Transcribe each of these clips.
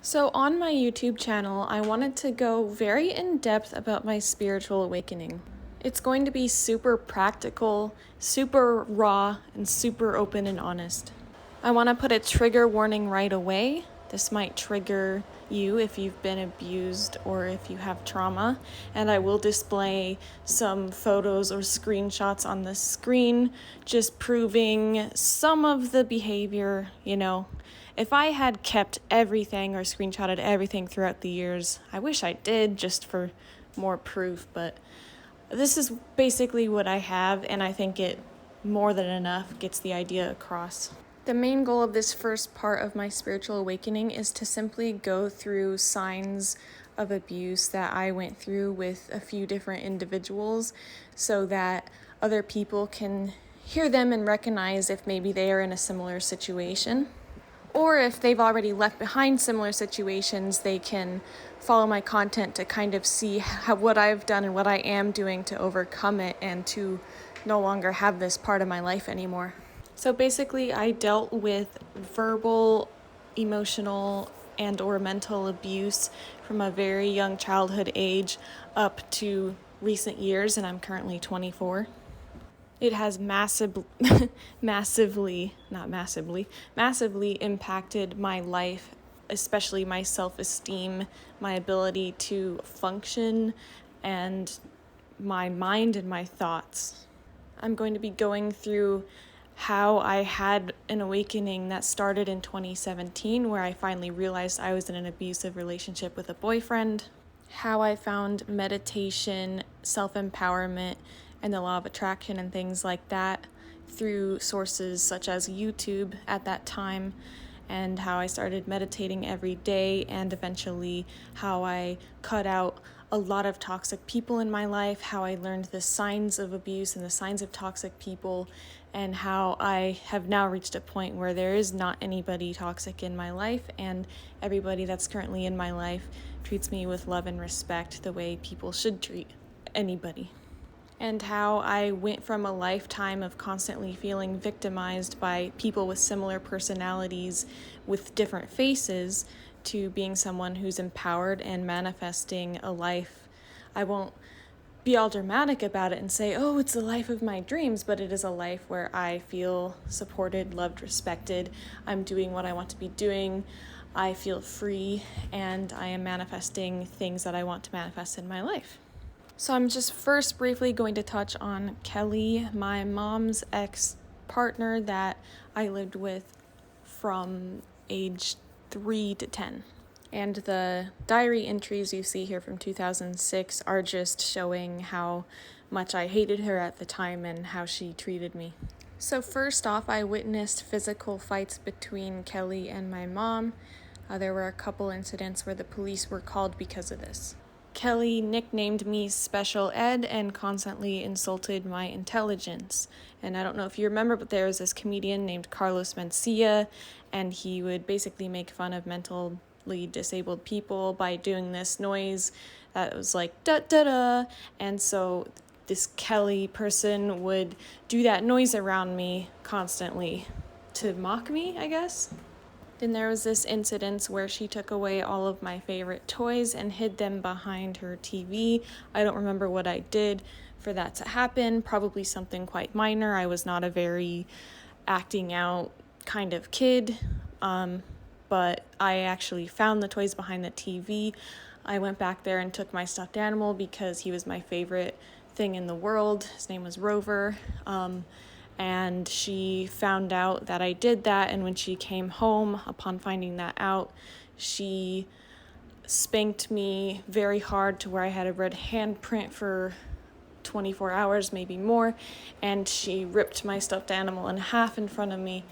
So, on my YouTube channel, I wanted to go very in depth about my spiritual awakening. It's going to be super practical, super raw, and super open and honest. I want to put a trigger warning right away. This might trigger you if you've been abused or if you have trauma, and I will display some photos or screenshots on the screen just proving some of the behavior, If I had kept everything or screenshotted everything throughout the years, I wish I did just for more proof, but this is basically what I have, and I think it more than enough gets the idea across. The main goal of this first part of my spiritual awakening is to simply go through signs of abuse that I went through with a few different individuals so that other people can hear them and recognize if maybe they are in a similar situation. Or if they've already left behind similar situations, they can follow my content to kind of see what I've done and what I am doing to overcome it and to no longer have this part of my life anymore. So basically, I dealt with verbal, emotional, and or mental abuse from a very young childhood age up to recent years, and I'm currently 24. It has massively impacted my life, especially my self-esteem, my ability to function, and my mind and my thoughts. I'm going to be going through how I had an awakening that started in 2017, where I finally realized I was in an abusive relationship with a boyfriend, how I found meditation, self-empowerment, and the law of attraction and things like that through sources such as YouTube at that time, and how I started meditating every day, and eventually how I cut out a lot of toxic people in my life, how I learned the signs of abuse and the signs of toxic people, and how I have now reached a point where there is not anybody toxic in my life, and everybody that's currently in my life treats me with love and respect the way people should treat anybody. And how I went from a lifetime of constantly feeling victimized by people with similar personalities with different faces to being someone who's empowered and manifesting a life. I won't be all dramatic about it and say, oh, it's the life of my dreams, but it is a life where I feel supported, loved, respected. I'm doing what I want to be doing. I feel free, and I am manifesting things that I want to manifest in my life. So I'm just first briefly going to touch on Kelly, my mom's ex-partner that I lived with from age 3 to 10. And the diary entries you see here from 2006 are just showing how much I hated her at the time and how she treated me. So first off, I witnessed physical fights between Kelly and my mom. There were a couple incidents where the police were called because of this. Kelly nicknamed me Special Ed and constantly insulted my intelligence. And I don't know if you remember, but there was this comedian named Carlos Mencia, and he would basically make fun of mentally disabled people by doing this noise that was like da-da-da. And so this Kelly person would do that noise around me constantly to mock me, I guess. Then there was this incident where she took away all of my favorite toys and hid them behind her TV. I don't remember what I did for that to happen. Probably something quite minor. I was not a very acting out kind of kid. But I actually found the toys behind the TV. I went back there and took my stuffed animal because he was my favorite thing in the world. His name was Rover. And she found out that I did that, and when she came home, upon finding that out, she spanked me very hard to where I had a red handprint for 24 hours, maybe more, and she ripped my stuffed animal in half in front of me.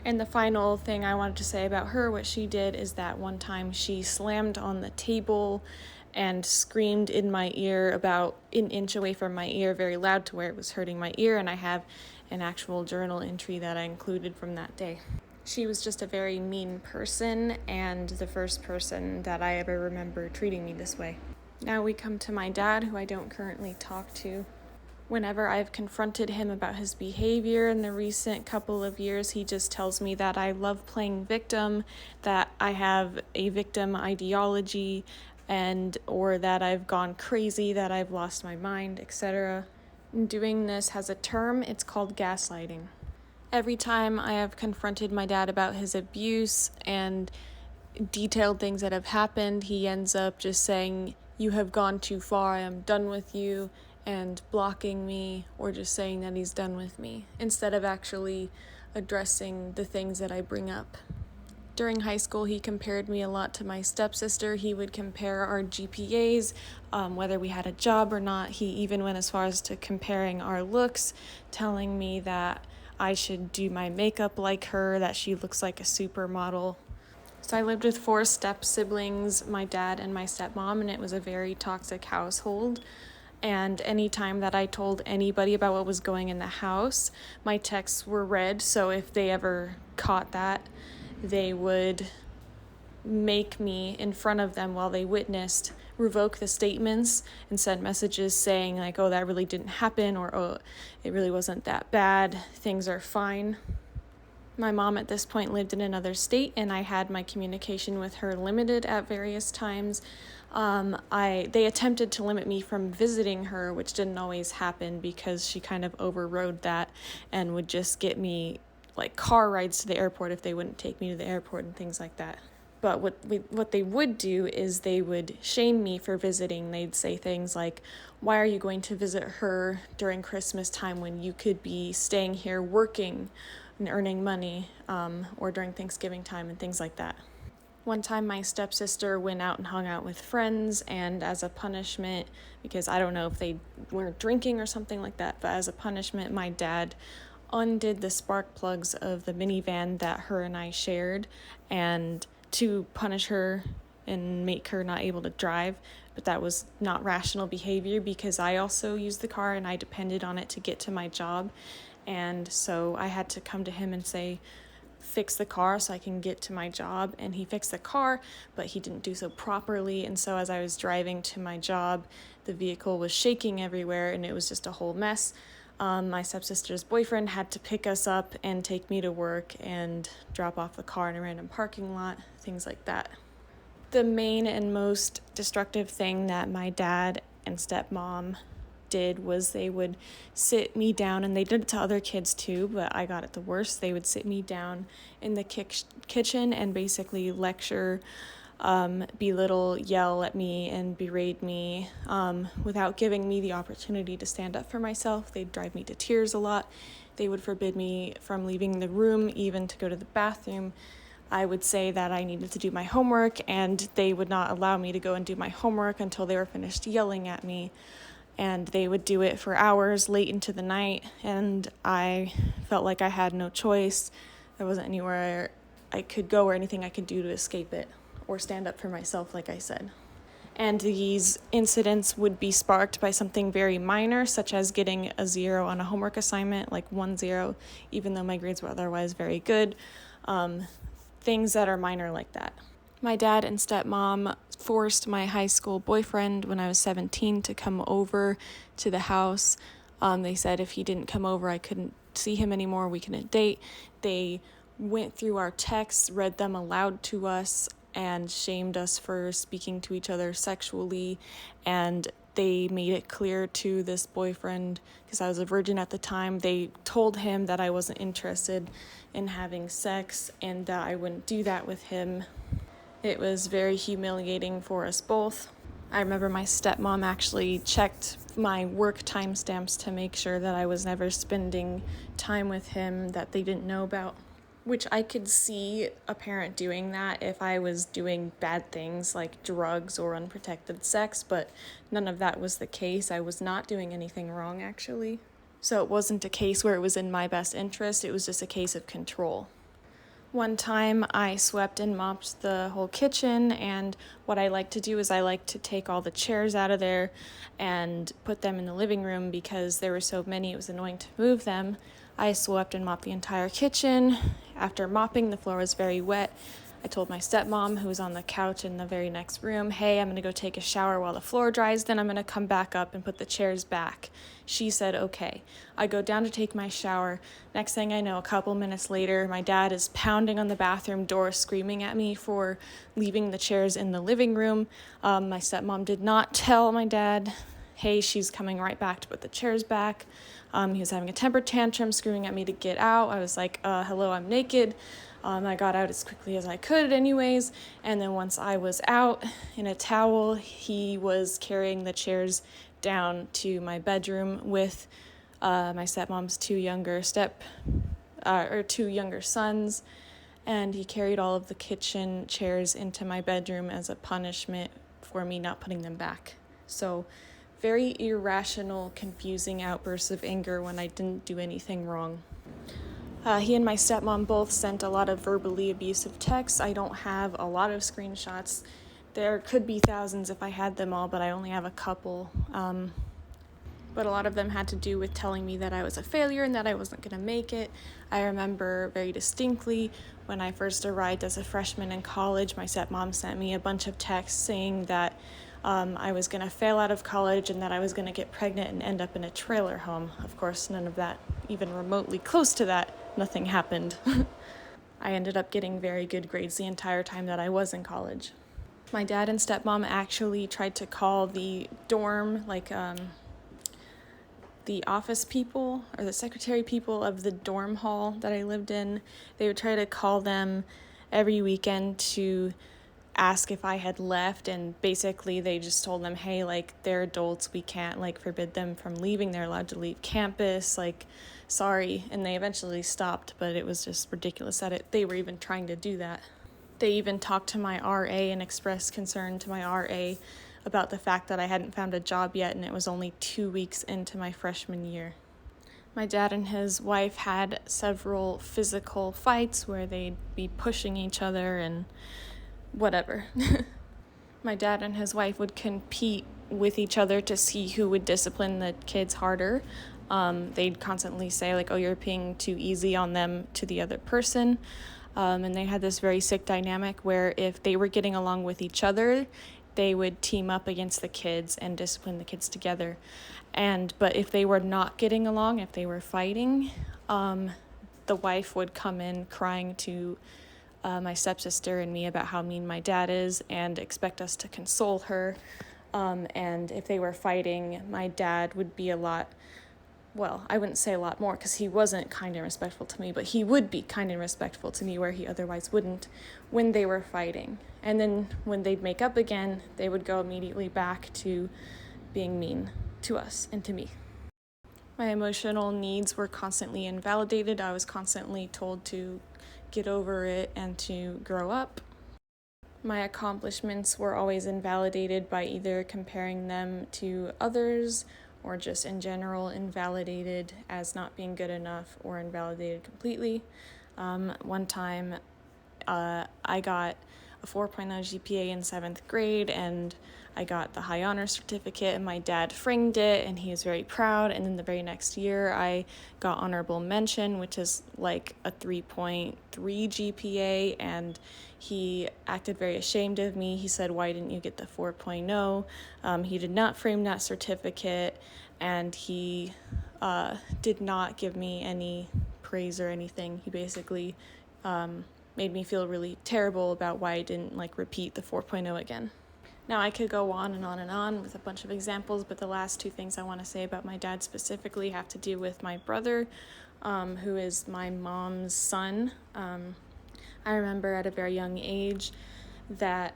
And the final thing I wanted to say about her, what she did, is that one time she slammed on the table and screamed in my ear about an inch away from my ear, very loud to where it was hurting my ear, and I have an actual journal entry that I included from that day. She was just a very mean person, and the first person that I ever remember treating me this way. Now we come to my dad, who I don't currently talk to. Whenever I've confronted him about his behavior in the recent couple of years, he just tells me that I love playing victim, that I have a victim ideology, and or that I've gone crazy, that I've lost my mind, etc. Doing this has a term, it's called gaslighting. Every time I have confronted my dad about his abuse and detailed things that have happened, he ends up just saying, "You have gone too far, I am done with you," and blocking me, or just saying that he's done with me, instead of actually addressing the things that I bring up. During high school, he compared me a lot to my stepsister. He would compare our GPAs, whether we had a job or not. He even went as far as to comparing our looks, telling me that I should do my makeup like her, that she looks like a supermodel. So I lived with 4 step-siblings, my dad and my stepmom, and it was a very toxic household. And anytime that I told anybody about what was going in the house, my texts were read, so if they ever caught that, they would make me, in front of them while they witnessed, revoke the statements and send messages saying like, "Oh, that really didn't happen," or "Oh, it really wasn't that bad, things are fine." My mom at this point lived in another state, and I had my communication with her limited at various times. They attempted to limit me from visiting her, which didn't always happen because she kind of overrode that and would just get me like car rides to the airport if they wouldn't take me to the airport and things like that. But what they would do is they would shame me for visiting. They'd say things like, "Why are you going to visit her during Christmas time when you could be staying here working and earning money, or during Thanksgiving time," and things like that. One time my stepsister went out and hung out with friends, and as a punishment, because I don't know if they were drinking or something like that, but as a punishment, my dad undid the spark plugs of the minivan that her and I shared, and to punish her and make her not able to drive. But that was not rational behavior because I also used the car and I depended on it to get to my job. And so I had to come to him and say, "Fix the car so I can get to my job." And he fixed the car, but he didn't do so properly. And so as I was driving to my job, the vehicle was shaking everywhere and it was just a whole mess. My stepsister's boyfriend had to pick us up and take me to work and drop off the car in a random parking lot, things like that. The main and most destructive thing that my dad and stepmom did was they would sit me down, and they did it to other kids too, but I got it the worst. They would sit me down in the kitchen and basically lecture, belittle, yell at me, and berate me without giving me the opportunity to stand up for myself. They'd drive me to tears a lot. They would forbid me from leaving the room, even to go to the bathroom. I would say that I needed to do my homework, and they would not allow me to go and do my homework until they were finished yelling at me. And they would do it for hours late into the night, and I felt like I had no choice. There wasn't anywhere I could go or anything I could do to escape it or stand up for myself, like I said. And these incidents would be sparked by something very minor, such as getting a 0 on a homework assignment, like 1-0, even though my grades were otherwise very good. Things that are minor like that. My dad and stepmom forced my high school boyfriend when I was 17 to come over to the house. They said if he didn't come over, I couldn't see him anymore, we couldn't date. They went through our texts, read them aloud to us, and shamed us for speaking to each other sexually. And they made it clear to this boyfriend, because I was a virgin at the time, they told him that I wasn't interested in having sex and that I wouldn't do that with him. It was very humiliating for us both. I remember my stepmom actually checked my work timestamps to make sure that I was never spending time with him that they didn't know about, which I could see a parent doing that if I was doing bad things like drugs or unprotected sex, but none of that was the case. I was not doing anything wrong, actually. So it wasn't a case where it was in my best interest, it was just a case of control. One time I swept and mopped the whole kitchen, and what I like to do is I like to take all the chairs out of there and put them in the living room because there were so many, it was annoying to move them. I swept and mopped the entire kitchen. After mopping, the floor was very wet. I told my stepmom, who was on the couch in the very next room, hey, I'm going to go take a shower while the floor dries, then I'm going to come back up and put the chairs back. She said, okay. I go down to take my shower. Next thing I know, a couple minutes later, my dad is pounding on the bathroom door, screaming at me for leaving the chairs in the living room. My stepmom did not tell my dad, hey, she's coming right back to put the chairs back. He was having a temper tantrum, screaming at me to get out. I was like, hello, I'm naked. I got out as quickly as I could anyways, and then once I was out in a towel, he was carrying the chairs down to my bedroom with my stepmom's two younger sons, and he carried all of the kitchen chairs into my bedroom as a punishment for me not putting them back. So very irrational, confusing outbursts of anger when I didn't do anything wrong. He and my stepmom both sent a lot of verbally abusive texts. I don't have a lot of screenshots. There could be thousands if I had them all, but I only have a couple. But a lot of them had to do with telling me that I was a failure and that I wasn't going to make it. I remember very distinctly when I first arrived as a freshman in college, my stepmom sent me a bunch of texts saying that I was going to fail out of college and that I was going to get pregnant and end up in a trailer home. Of course, none of that, even remotely close to that, nothing happened. I ended up getting very good grades the entire time that I was in college. My dad and stepmom actually tried to call the dorm, the office people or the secretary people of the dorm hall that I lived in. They would try to call them every weekend to ask if I had left, and basically they just told them, hey, they're adults, we can't forbid them from leaving, they're allowed to leave campus, sorry. And they eventually stopped, but it was just ridiculous that they were even trying to do that. They even talked to my RA and expressed concern to my RA about the fact that I hadn't found a job yet, and it was only 2 weeks into my freshman year. My dad and his wife had several physical fights where they'd be pushing each other and whatever. My dad and his wife would compete with each other to see who would discipline the kids harder. They'd constantly say, oh, you're being too easy on them to the other person. And they had this very sick dynamic where if they were getting along with each other, they would team up against the kids and discipline the kids together. But if they were not getting along, if they were fighting, the wife would come in crying to my stepsister and me about how mean my dad is and expect us to console her. And if they were fighting, my dad would be I wouldn't say a lot more because he wasn't kind and respectful to me, but he would be kind and respectful to me where he otherwise wouldn't when they were fighting. And then when they'd make up again, they would go immediately back to being mean to us and to me. My emotional needs were constantly invalidated. I was constantly told to get over it and to grow up. My accomplishments were always invalidated by either comparing them to others or just in general invalidated as not being good enough or invalidated completely. One time I got a 4.0 GPA in 7th grade and I got the high honor certificate and my dad framed it and he was very proud. And then the very next year I got honorable mention, which is like a 3.3 GPA, and he acted very ashamed of me. He said, why didn't you get the 4.0? He did not frame that certificate and he did not give me any praise or anything. He basically made me feel really terrible about why I didn't repeat the 4.0 again. Now I could go on and on and on with a bunch of examples, but the last two things I want to say about my dad specifically have to do with my brother, who is my mom's son. I remember at a very young age that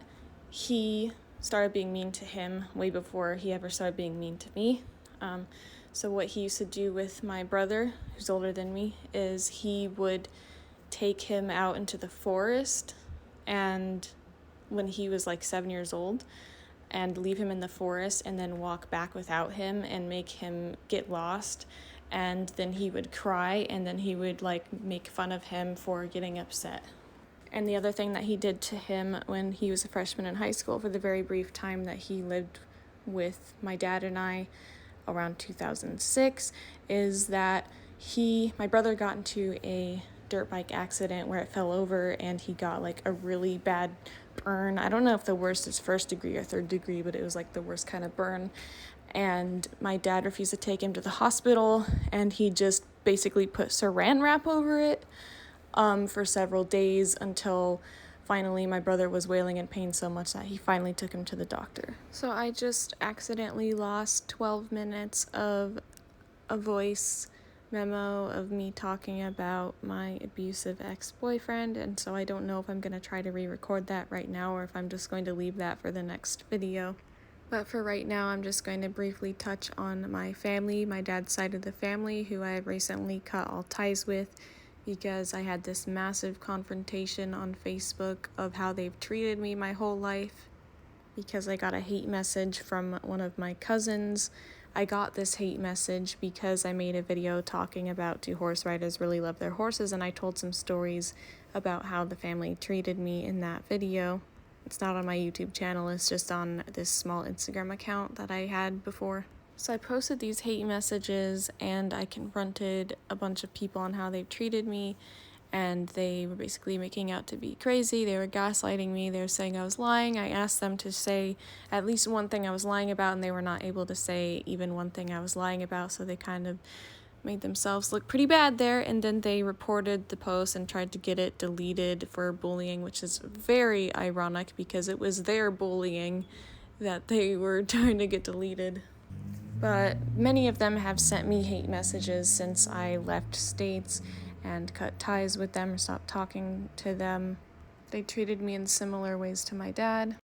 he started being mean to him way before he ever started being mean to me. So what he used to do with my brother, who's older than me, is he would take him out into the forest and when he was 7 years old and leave him in the forest and then walk back without him and make him get lost, and then he would cry and then he would make fun of him for getting upset. And the other thing that he did to him when he was a freshman in high school, for the very brief time that he lived with my dad and I around 2006, is that my brother got into a dirt bike accident where it fell over and he got like a really bad burn. I don't know if the worst is 1st degree or 3rd degree, but it was like the worst kind of burn. And my dad refused to take him to the hospital, and he just basically put saran wrap over it for several days until finally my brother was wailing in pain so much that he finally took him to the doctor. So I just accidentally lost 12 minutes of a voice memo of me talking about my abusive ex-boyfriend, and so I don't know if I'm going to try to re-record that right now or if I'm just going to leave that for the next video. But for right now, I'm just going to briefly touch on my family, my dad's side of the family, who I have recently cut all ties with because I had this massive confrontation on Facebook of how they've treated me my whole life because I got a hate message from one of my cousins. I got this hate message because I made a video talking about do horse riders really love their horses, and I told some stories about how the family treated me in that video. It's not on my YouTube channel, it's just on this small Instagram account that I had before. So I posted these hate messages and I confronted a bunch of people on how they've treated me, and they were basically making out to be crazy. They were gaslighting me. They were saying I was lying. I asked them to say at least one thing I was lying about, and they were not able to say even one thing I was lying about, so they kind of made themselves look pretty bad there, and then they reported the post and tried to get it deleted for bullying, which is very ironic because it was their bullying that they were trying to get deleted. But many of them have sent me hate messages since I left states and cut ties with them or stopped talking to them. They treated me in similar ways to my dad.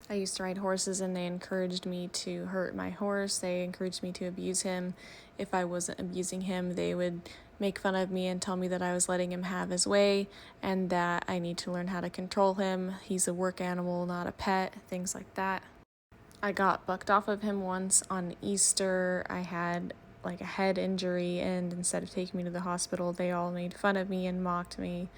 I used to ride horses and they encouraged me to hurt my horse. They encouraged me to abuse him. If I wasn't abusing him, they would make fun of me and tell me that I was letting him have his way and that I need to learn how to control him. He's a work animal, not a pet, things like that. I got bucked off of him once on Easter. I had like a head injury, and instead of taking me to the hospital, they all made fun of me and mocked me.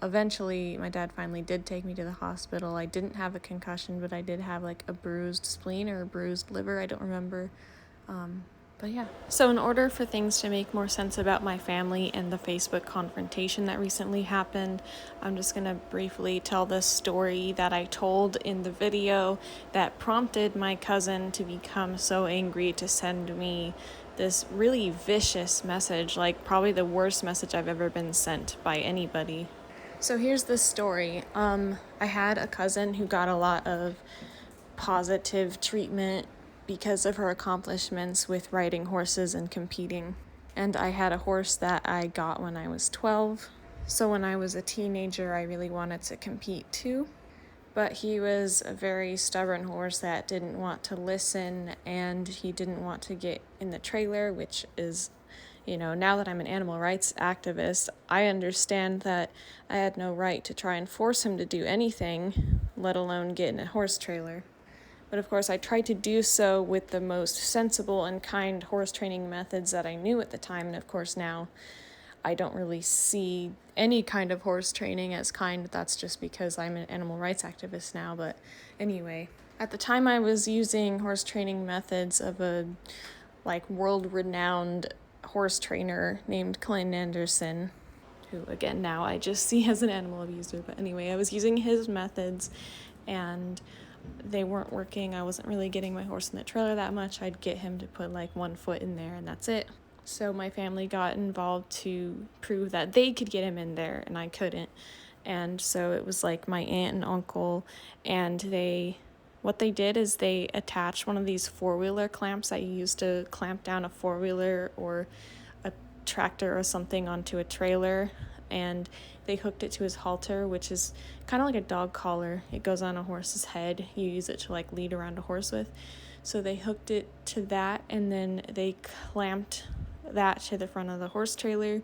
Eventually, my dad finally did take me to the hospital. I didn't have a concussion, but I did have like a bruised spleen or a bruised liver. I don't remember. But yeah. So in order for things to make more sense about my family and the Facebook confrontation that recently happened, I'm just going to briefly tell the story that I told in the video that prompted my cousin to become so angry to send me this really vicious message, like probably the worst message I've ever been sent by anybody. So here's the story. I had a cousin who got a lot of positive treatment because of her accomplishments with riding horses and competing. And I had a horse that I got when I was 12. So when I was a teenager, I really wanted to compete too. But he was a very stubborn horse that didn't want to listen, and he didn't want to get in the trailer, which is, now that I'm an animal rights activist, I understand that I had no right to try and force him to do anything, let alone get in a horse trailer. But of course, I tried to do so with the most sensible and kind horse training methods that I knew at the time, and of course now I don't really see any kind of horse training as kind. That's just because I'm an animal rights activist now. But anyway, at the time I was using horse training methods of a world-renowned horse trainer named Clinton Anderson, who again now I just see as an animal abuser. But anyway, I was using his methods and they weren't working. I wasn't really getting my horse in the trailer that much. I'd get him to put one foot in there and that's it. So my family got involved to prove that they could get him in there and I couldn't. And so it was my aunt and uncle, and what they did is they attached one of these four-wheeler clamps that you use to clamp down a four-wheeler or a tractor or something onto a trailer, and they hooked it to his halter, which is kind of like a dog collar. It goes on a horse's head. You use it to lead around a horse with. So they hooked it to that, and then they clamped that to the front of the horse trailer,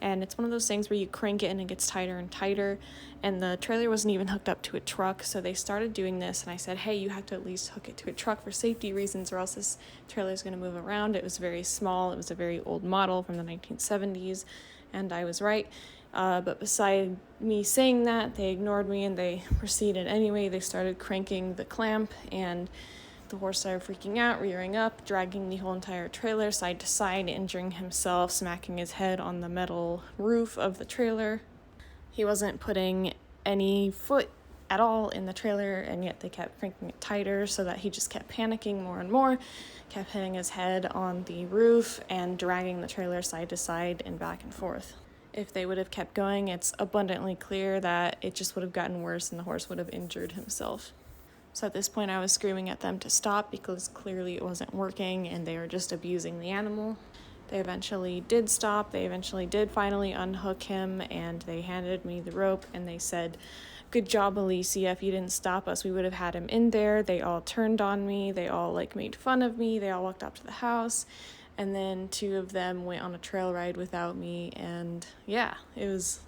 and it's one of those things where you crank it and it gets tighter and tighter, and the trailer wasn't even hooked up to a truck. So they started doing this, and I said, hey, you have to at least hook it to a truck for safety reasons, or else this trailer is going to move around. It was very small. It was a very old model from the 1970s, and I was right. But beside me saying that, they ignored me and they proceeded anyway. They started cranking the clamp, and The horse started freaking out, rearing up, dragging the whole entire trailer side to side, injuring himself, smacking his head on the metal roof of the trailer. He wasn't putting any foot at all in the trailer, and yet they kept cranking it tighter so that he just kept panicking more and more, kept hitting his head on the roof and dragging the trailer side to side and back and forth. If they would have kept going, it's abundantly clear that it just would have gotten worse and the horse would have injured himself. So at this point, I was screaming at them to stop because clearly it wasn't working and they were just abusing the animal. They eventually did stop. They eventually did finally unhook him, and they handed me the rope and they said, "Good job, Alisia. If you didn't stop us, we would have had him in there." They all turned on me. They all made fun of me. They all walked up to the house. And then 2 of them went on a trail ride without me. And yeah, it was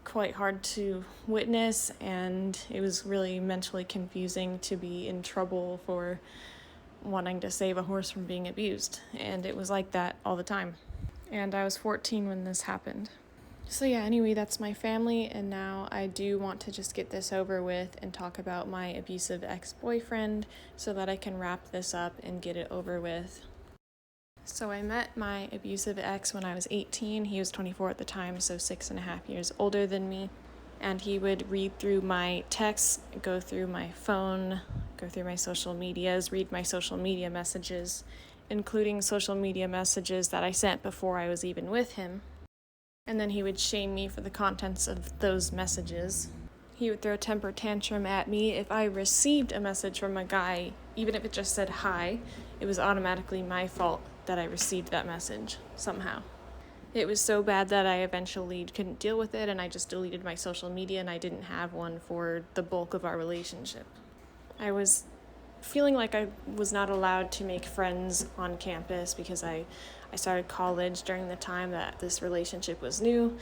quite hard to witness. And it was really mentally confusing to be in trouble for wanting to save a horse from being abused. And it was like that all the time. And I was 14 when this happened. So yeah, anyway, that's my family, and now I do want to just get this over with and talk about my abusive ex-boyfriend so that I can wrap this up and get it over with. So I met my abusive ex when I was 18. He was 24 at the time, so 6.5 years older than me. And he would read through my texts, go through my phone, go through my social medias, read my social media messages, including social media messages that I sent before I was even with him. And then he would shame me for the contents of those messages. He would throw a temper tantrum at me if I received a message from a guy, even if it just said hi. It was automatically my fault that I received that message somehow. It was so bad that I eventually couldn't deal with it, and I just deleted my social media, and I didn't have one for the bulk of our relationship. I was feeling like I was not allowed to make friends on campus because I started college during the time that this relationship was new.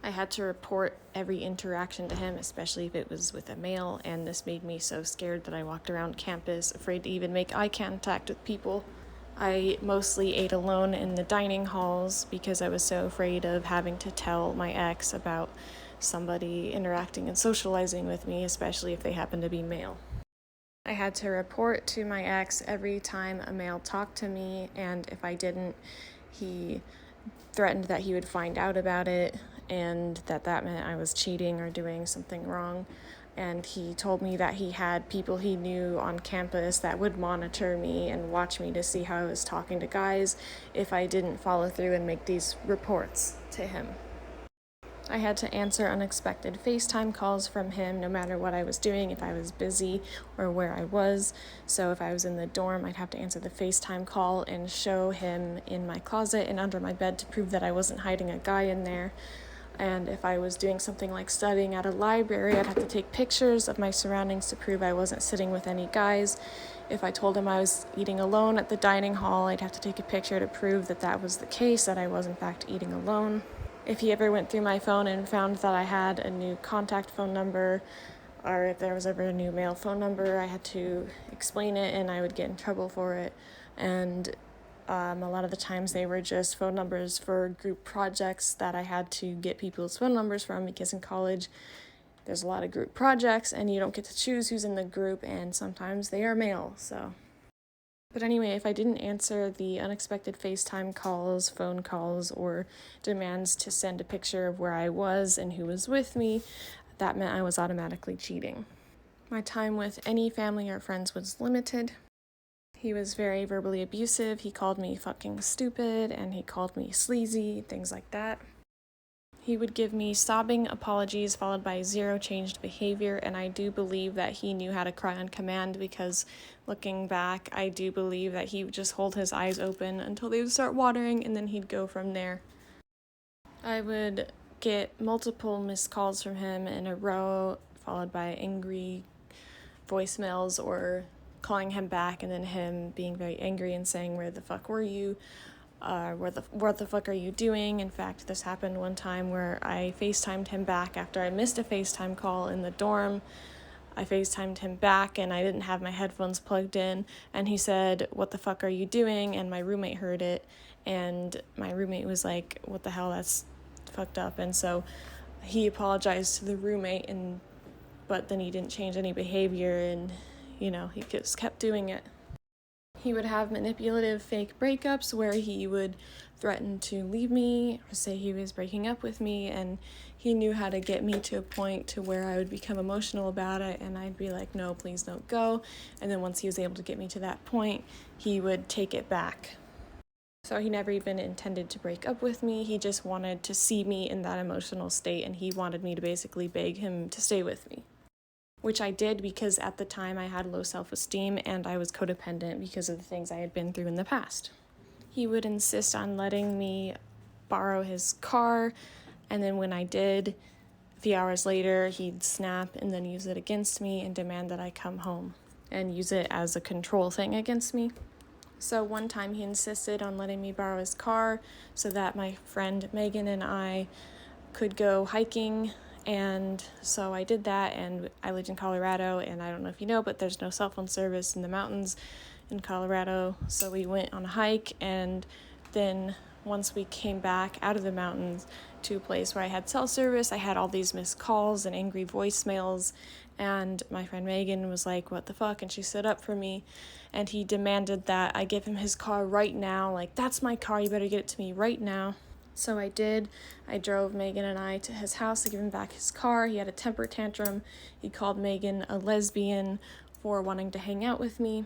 I had to report every interaction to him, especially if it was with a male, and this made me so scared that I walked around campus afraid to even make eye contact with people. I mostly ate alone in the dining halls because I was so afraid of having to tell my ex about somebody interacting and socializing with me, especially if they happened to be male. I had to report to my ex every time a male talked to me, and if I didn't, he threatened that he would find out about it and that meant I was cheating or doing something wrong. And he told me that he had people he knew on campus that would monitor me and watch me to see how I was talking to guys if I didn't follow through and make these reports to him. I had to answer unexpected FaceTime calls from him no matter what I was doing, if I was busy or where I was. So if I was in the dorm, I'd have to answer the FaceTime call and show him in my closet and under my bed to prove that I wasn't hiding a guy in there. And if I was doing something like studying at a library, I'd have to take pictures of my surroundings to prove I wasn't sitting with any guys. If I told him I was eating alone at the dining hall, I'd have to take a picture to prove that was the case, that I was in fact eating alone. If he ever went through my phone and found that I had a new contact phone number, or if there was ever a new male phone number, I had to explain it and I would get in trouble for it. And a lot of the times they were just phone numbers for group projects that I had to get people's phone numbers from, because in college there's a lot of group projects and you don't get to choose who's in the group, and sometimes they are male, so. But anyway, if I didn't answer the unexpected FaceTime calls, phone calls, or demands to send a picture of where I was and who was with me, that meant I was automatically cheating. My time with any family or friends was limited. He was very verbally abusive. He called me fucking stupid, and he called me sleazy, things like that. He would give me sobbing apologies followed by zero changed behavior, and I do believe that he knew how to cry on command, because looking back, I do believe that he would just hold his eyes open until they would start watering, and then he'd go from there. I would get multiple missed calls from him in a row, followed by angry voicemails or calling him back, and then him being very angry and saying, "Where the fuck were you? What the fuck are you doing?" In fact, this happened one time where I FaceTimed him back after I missed a FaceTime call in the dorm. I FaceTimed him back and I didn't have my headphones plugged in, and he said, "What the fuck are you doing?" And my roommate heard it, and my roommate was like, "What the hell, that's fucked up." And so he apologized to the roommate, but then he didn't change any behavior, and he just kept doing it. He would have manipulative fake breakups where he would threaten to leave me or say he was breaking up with me, and he knew how to get me to a point to where I would become emotional about it, and I'd be like, no, please don't go. And then once he was able to get me to that point, he would take it back. So he never even intended to break up with me. He just wanted to see me in that emotional state, and he wanted me to basically beg him to stay with me, which I did because at the time I had low self-esteem and I was codependent because of the things I had been through in the past. He would insist on letting me borrow his car, and then when I did, a few hours later, he'd snap and then use it against me and demand that I come home and use it as a control thing against me. So one time he insisted on letting me borrow his car so that my friend Megan and I could go hiking. And so I did that, and I lived in Colorado, and I don't know if you know, but there's no cell phone service in the mountains in Colorado. So we went on a hike, and then once we came back out of the mountains to a place where I had cell service, I had all these missed calls and angry voicemails, and my friend Megan was like, what the fuck? And she stood up for me, and he demanded that I give him his car right now. Like, that's my car, you better get it to me right now. So I did. I drove Megan and I to his house to give him back his car. He had a temper tantrum. He called Megan a lesbian for wanting to hang out with me.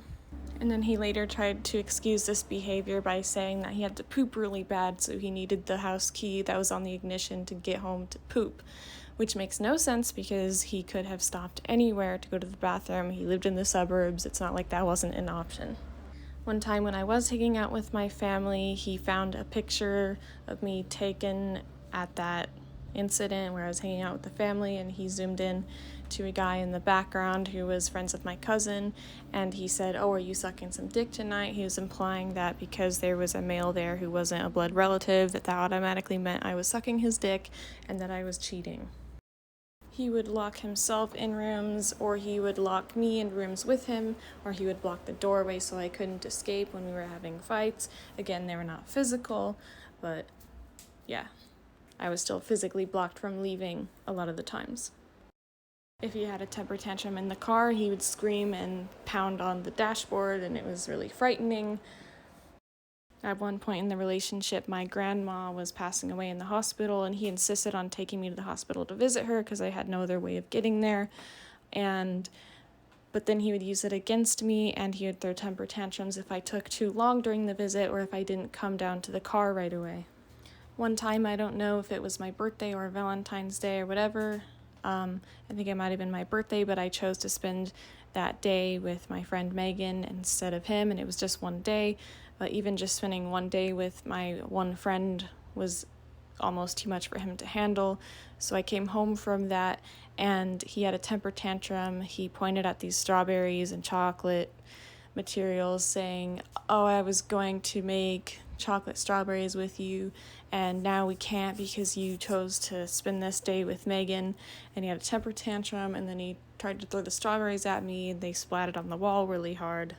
And then he later tried to excuse this behavior by saying that he had to poop really bad, so he needed the house key that was on the ignition to get home to poop, which makes no sense because he could have stopped anywhere to go to the bathroom. He lived in the suburbs. It's not like that wasn't an option. One time when I was hanging out with my family, he found a picture of me taken at that incident where I was hanging out with the family, and he zoomed in to a guy in the background who was friends with my cousin, and he said, oh, are you sucking some dick tonight? He was implying that because there was a male there who wasn't a blood relative, that automatically meant I was sucking his dick and that I was cheating. He would lock himself in rooms, or he would lock me in rooms with him, or he would block the doorway so I couldn't escape when we were having fights. Again, they were not physical, but yeah, I was still physically blocked from leaving a lot of the times. If he had a temper tantrum in the car, he would scream and pound on the dashboard, and it was really frightening. At one point in the relationship, my grandma was passing away in the hospital, and he insisted on taking me to the hospital to visit her because I had no other way of getting there. But then he would use it against me, and he would throw temper tantrums if I took too long during the visit or if I didn't come down to the car right away. One time, I don't know if it was my birthday or Valentine's Day or whatever. I think it might have been my birthday, but I chose to spend that day with my friend Megan instead of him, and it was just one day. But even just spending one day with my one friend was almost too much for him to handle. So I came home from that, and he had a temper tantrum. He pointed at these strawberries and chocolate materials saying, oh, I was going to make chocolate strawberries with you, and now we can't because you chose to spend this day with Megan. And he had a temper tantrum, and then he tried to throw the strawberries at me, and they splattered on the wall really hard.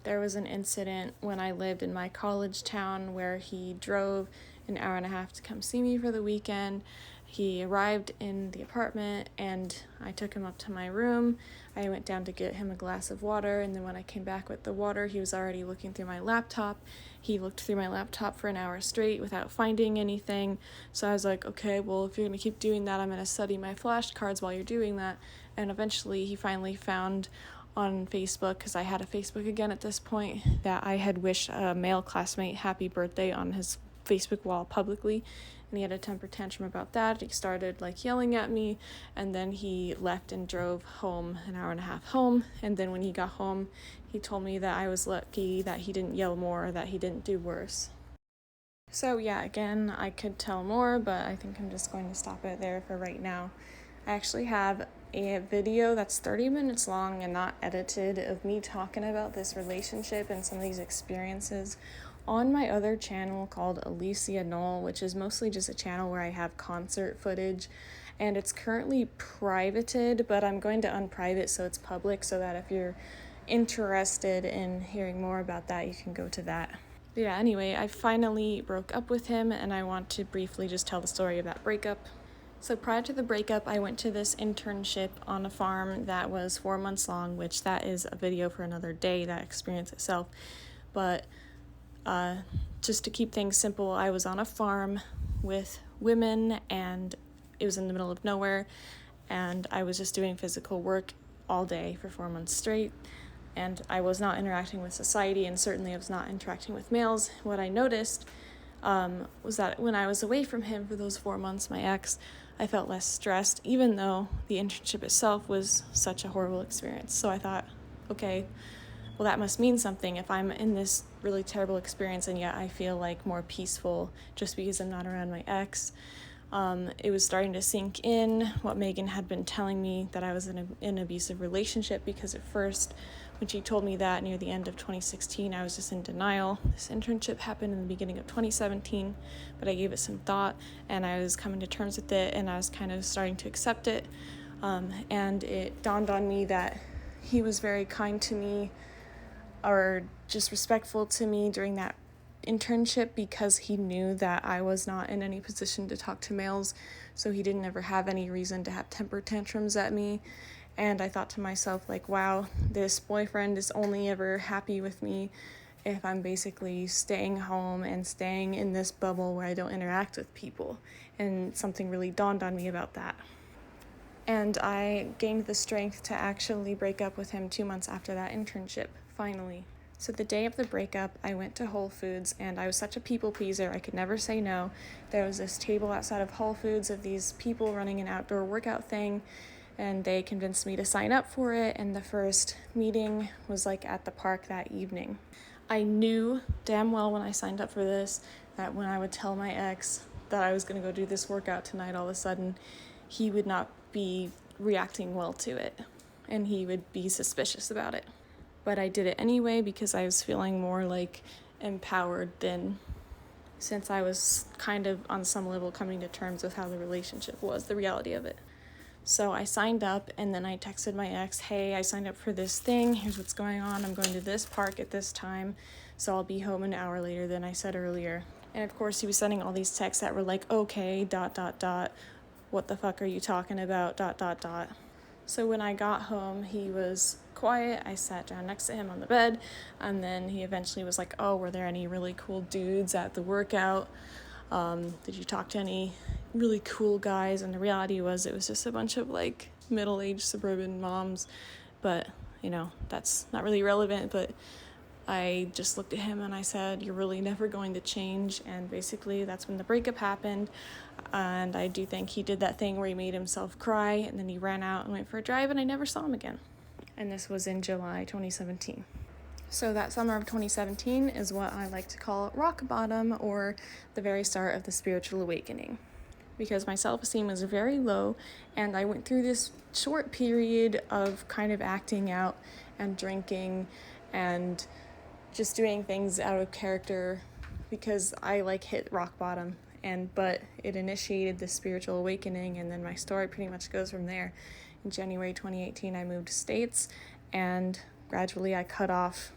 There was an incident when I lived in my college town where he drove an hour and a half to come see me for the weekend. He arrived in the apartment, and I took him up to my room. I went down to get him a glass of water, and then when I came back with the water, he was already looking through my laptop. He looked through my laptop for an hour straight without finding anything. So I was like, okay, well, if you're going to keep doing that, I'm going to study my flashcards while you're doing that. And eventually he finally found on Facebook, because I had a Facebook again at this point, that I had wished a male classmate happy birthday on his Facebook wall publicly, and he had a temper tantrum about that. He started yelling at me, and then he left and drove home, an hour and a half home. And then when he got home, he told me that I was lucky that he didn't yell more, or that he didn't do worse. So yeah, again, I could tell more, but I think I'm just going to stop it there for right now. I actually have a video that's 30 minutes long and not edited of me talking about this relationship and some of these experiences on my other channel called Alisia Demi, which is mostly just a channel where I have concert footage, and it's currently privated, but I'm going to unprivate so it's public, so that if you're interested in hearing more about that, you can go to that. But yeah, anyway, I finally broke up with him, and I want to briefly just tell the story of that breakup. So prior to the breakup, I went to this internship on a farm that was 4 months long, which that is a video for another day, that experience itself. But just to keep things simple, I was on a farm with women, and it was in the middle of nowhere, and I was just doing physical work all day for 4 months straight, and I was not interacting with society, and certainly I was not interacting with males. What I noticed was that when I was away from him for those 4 months, my ex, I felt less stressed, even though the internship itself was such a horrible experience. So I thought, okay, well, that must mean something if I'm in this really terrible experience and yet I feel like more peaceful just because I'm not around my ex. It was starting to sink in what Megan had been telling me, that I was in an abusive relationship, because at first when she told me that near the end of 2016, I was just in denial. This internship happened in the beginning of 2017, but I gave it some thought and I was coming to terms with it, and I was kind of starting to accept it. And it dawned on me that he was very kind to me, or just respectful to me during that internship, because he knew that I was not in any position to talk to males, so he didn't ever have any reason to have temper tantrums at me. And I thought to myself, like, wow, this boyfriend is only ever happy with me if I'm basically staying home and staying in this bubble where I don't interact with people. And something really dawned on me about that. And I gained the strength to actually break up with him 2 months after that internship, finally. So the day of the breakup, I went to Whole Foods, and I was such a people pleaser, I could never say no. There was this table outside of Whole Foods of these people running an outdoor workout thing, and they convinced me to sign up for it, and the first meeting was like at the park that evening. I knew damn well when I signed up for this that when I would tell my ex that I was going to go do this workout tonight, all of a sudden he would not be reacting well to it, and he would be suspicious about it. But I did it anyway because I was feeling more like empowered than, since I was kind of on some level coming to terms with how the relationship was, the reality of it. So I signed up, and then I texted my ex, hey, I signed up for this thing, here's what's going on, I'm going to this park at this time, so I'll be home an hour later than I said earlier. And of course he was sending all these texts that were like, okay, ... what the fuck are you talking about, ... So when I got home, he was quiet. I sat down next to him on the bed, and then he eventually was like, oh, were there any really cool dudes at the workout? Did you talk to any really cool guys? And the reality was, it was just a bunch of like middle-aged suburban moms, but you know, that's not really relevant. But I just looked at him and I said, you're really never going to change. And basically that's when the breakup happened. And I do think he did that thing where he made himself cry, and then he ran out and went for a drive, and I never saw him again. And this was in July 2017. So that summer of 2017 is what I like to call rock bottom, or the very start of the spiritual awakening, because my self-esteem was very low, and I went through this short period of kind of acting out and drinking and just doing things out of character, because I like hit rock bottom, but it initiated this spiritual awakening, and then my story pretty much goes from there. In January 2018, I moved to States, and gradually I cut off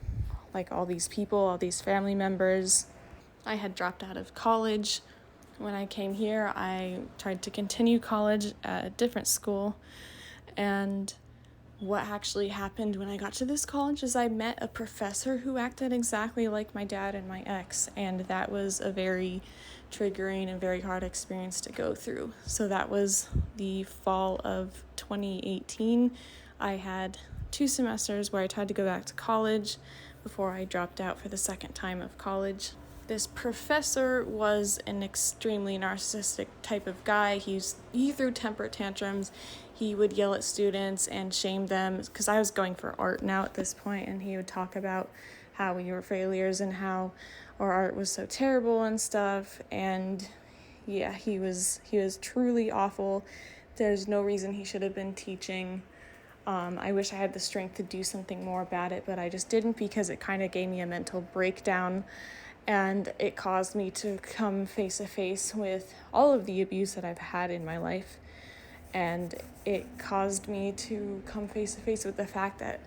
like all these people, all these family members. I had dropped out of college. When I came here, I tried to continue college at a different school, and what actually happened when I got to this college is I met a professor who acted exactly like my dad and my ex, and that was a very triggering and very hard experience to go through. So that was the fall of 2018. I had 2 semesters where I tried to go back to college before I dropped out for the second time of college. This professor was an extremely narcissistic type of guy. He threw temper tantrums. He would yell at students and shame them, because I was going for art now at this point, and he would talk about how we were failures and how our art was so terrible and stuff. And yeah, he was truly awful. There's no reason he should have been teaching. I wish I had the strength to do something more about it, but I just didn't, because it kind of gave me a mental breakdown, and it caused me to come face to face with all of the abuse that I've had in my life. And it caused me to come face to face with the fact that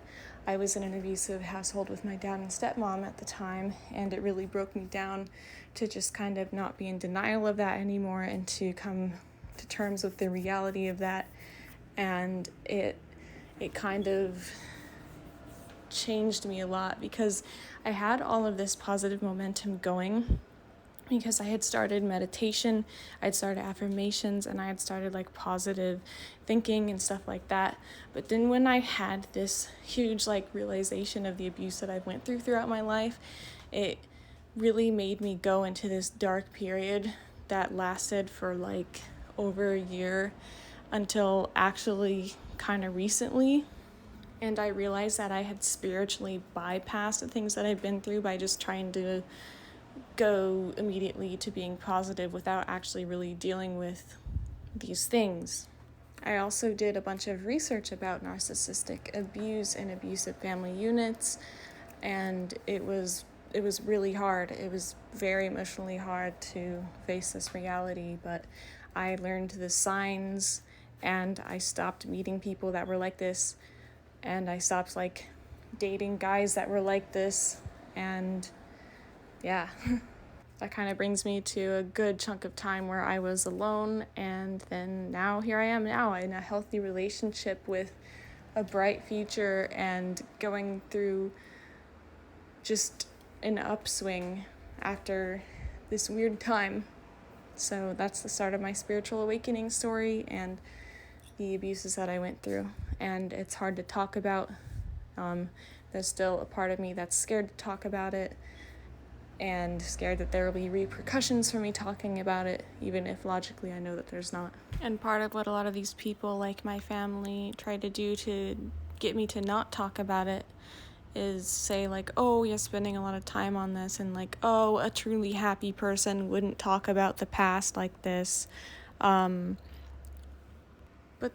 I was in an abusive household with my dad and stepmom at the time, and it really broke me down to just kind of not be in denial of that anymore, and to come to terms with the reality of that, and it kind of changed me a lot, because I had all of this positive momentum going because I had started meditation, I'd started affirmations, and I had started like positive thinking and stuff like that. But then when I had this huge like realization of the abuse that I went through throughout my life, it really made me go into this dark period that lasted for like over a year, until actually kind of recently. And I realized that I had spiritually bypassed the things that I'd been through by just trying to go immediately to being positive without actually really dealing with these things. I also did a bunch of research about narcissistic abuse and abusive family units, and it was really hard. It was very emotionally hard to face this reality, but I learned the signs, and I stopped meeting people that were like this, and I stopped like dating guys that were like this, and yeah. That kind of brings me to a good chunk of time where I was alone, and then now here I am now in a healthy relationship with a bright future and going through just an upswing after this weird time. So that's the start of my spiritual awakening story and the abuses that I went through. And it's hard to talk about. There's still a part of me that's scared to talk about it, and scared that there will be repercussions for me talking about it, even if logically I know that there's not. And part of what a lot of these people, like my family, try to do to get me to not talk about it is say like, oh, you're spending a lot of time on this, and like, oh, a truly happy person wouldn't talk about the past like this. But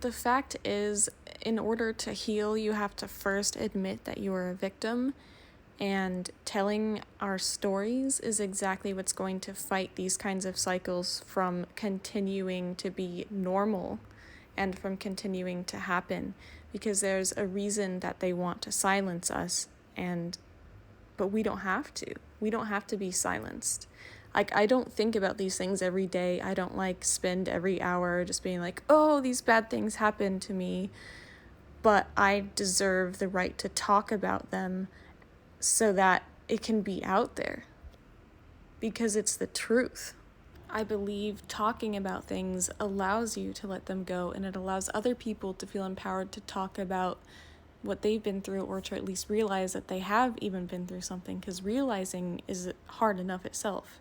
the fact is, in order to heal, you have to first admit that you are a victim. And telling our stories is exactly what's going to fight these kinds of cycles from continuing to be normal and from continuing to happen, because there's a reason that they want to silence us, but we don't have to. We don't have to be silenced. Like, I don't think about these things every day. I don't like spend every hour just being like, oh, these bad things happen to me, but I deserve the right to talk about them so that it can be out there, because it's the truth. I believe talking about things allows you to let them go, and it allows other people to feel empowered to talk about what they've been through, or to at least realize that they have even been through something, because realizing is hard enough itself.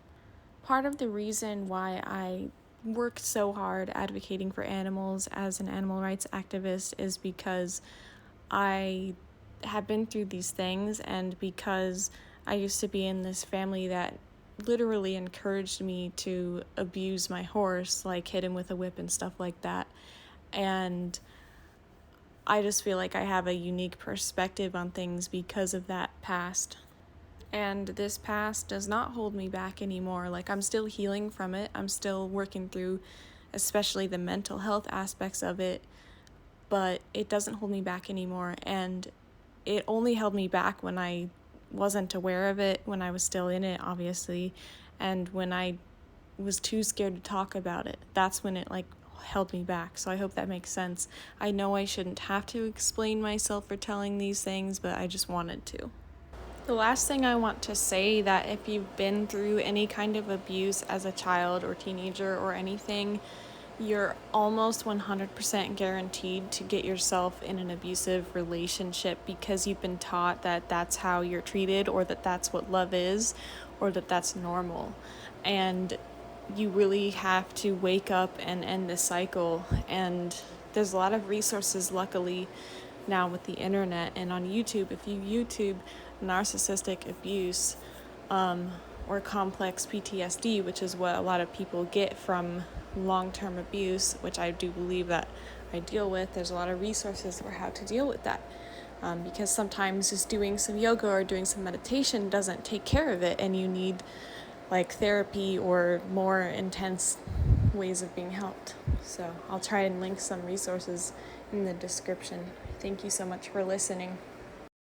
Part of the reason why I worked so hard advocating for animals as an animal rights activist is because I have been through these things, and because I used to be in this family that literally encouraged me to abuse my horse, like hit him with a whip and stuff like that. And I just feel like I have a unique perspective on things because of that past. And this past does not hold me back anymore. Like, I'm still healing from it. I'm still working through especially the mental health aspects of it, but it doesn't hold me back anymore. And it only held me back when I wasn't aware of it, when I was still in it, obviously, and when I was too scared to talk about it. That's when it, like, held me back. So I hope that makes sense. I know I shouldn't have to explain myself for telling these things, but I just wanted to. The last thing I want to say, that if you've been through any kind of abuse as a child or teenager or anything, you're almost 100% guaranteed to get yourself in an abusive relationship, because you've been taught that that's how you're treated, or that that's what love is, or that that's normal. And you really have to wake up and end this cycle. And there's a lot of resources, luckily, now with the internet and on YouTube. If you YouTube narcissistic abuse or complex PTSD, which is what a lot of people get from long-term abuse, which I do believe that I deal with, there's a lot of resources for how to deal with that, because sometimes just doing some yoga or doing some meditation doesn't take care of it, and you need like therapy or more intense ways of being helped. So I'll try and link some resources in the description. Thank you so much for listening.